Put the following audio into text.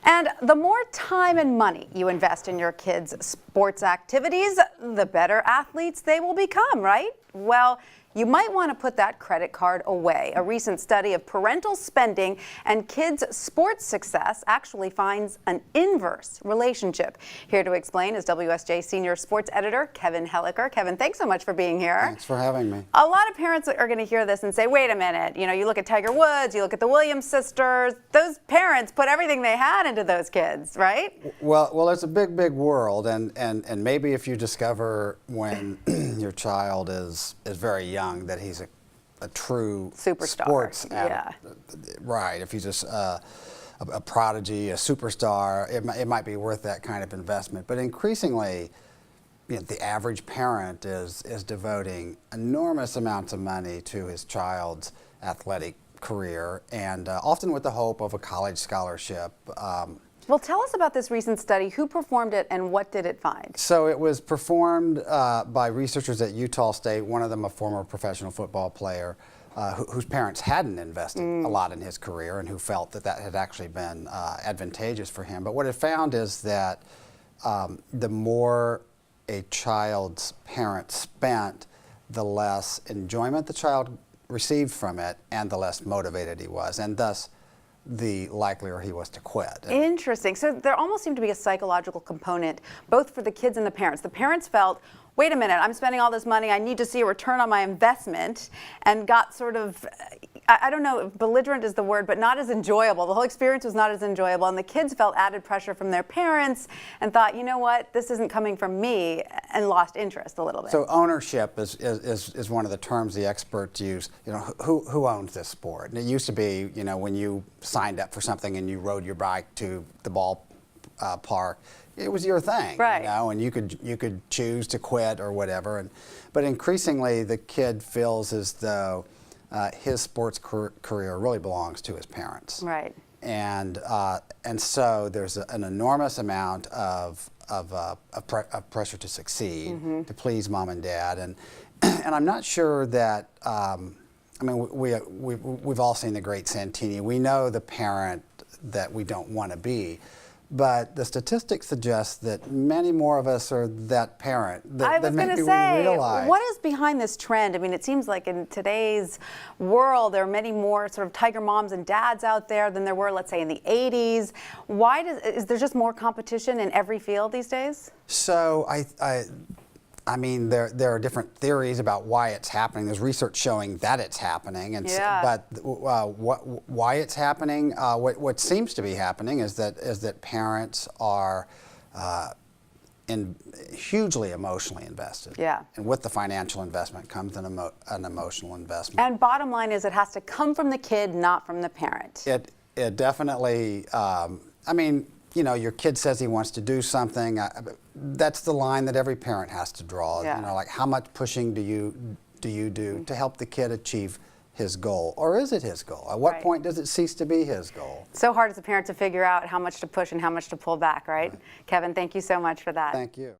And the more time and money you invest in your kids' sports activities, the better athletes they will become, right? Well, you might want to put that credit card away. A recent study of parental spending and kids' sports success actually finds an inverse relationship. Here to explain is WSJ Senior Sports Editor Kevin Helliker. Kevin, thanks so much for being here. Thanks for having me. A lot of parents are going to hear this and say, wait a minute, you look at Tiger Woods, you look at the Williams sisters, those parents put everything they had into those kids, right? Well, it's a big, big world, and maybe if you discover when your child is very young that he's a true superstar, sports yeah, right. If he's just a prodigy, a superstar, it might be worth that kind of investment. But increasingly, the average parent is devoting enormous amounts of money to his child's athletic career, and often with the hope of a college scholarship. Well, tell us about this recent study. Who performed it and what did it find? So it was performed by researchers at Utah State, one of them a former professional football player whose parents hadn't invested a lot in his career and who felt that had actually been advantageous for him. But what it found is that the more a child's parents spent, the less enjoyment the child received from it and the less motivated he was, and thus the likelier he was to quit. Interesting. So there almost seemed to be a psychological component, both for the kids and the parents. The parents felt, wait a minute, I'm spending all this money, I need to see a return on my investment, and got sort of, I don't know if belligerent is the word, but not as enjoyable. The whole experience was not as enjoyable, and the kids felt added pressure from their parents and thought, you know what, this isn't coming from me, and lost interest a little bit. So ownership is one of the terms the experts use. Who owns this sport? And it used to be, when you signed up for something and you rode your bike to the ball park, it was your thing, right? And you could choose to quit or whatever. But increasingly, the kid feels as though his sports career really belongs to his parents, right? And so there's an enormous amount of pressure to succeed, to please mom and dad, and I'm not sure that. We've all seen the great Santini. We know the parent that we don't want to be. But the statistics suggest that many more of us are that parent than maybe we realize. What is behind this trend? I mean, it seems like in today's world, there are many more sort of Tiger moms and dads out there than there were, let's say, in the 80s. Is there just more competition in every field these days? So I mean, there are different theories about why it's happening. There's research showing that it's happening, but why it's happening? What seems to be happening is that parents are hugely emotionally invested. Yeah. And with the financial investment comes an emotional investment. And bottom line is, it has to come from the kid, not from the parent. It definitely. Your kid says he wants to do something. That's the line that every parent has to draw. Yeah. Like, how much pushing do you do to help the kid achieve his goal? Or is it his goal? At what point does it cease to be his goal? So hard as a parent to figure out how much to push and how much to pull back, right? Kevin, thank you so much for that. Thank you.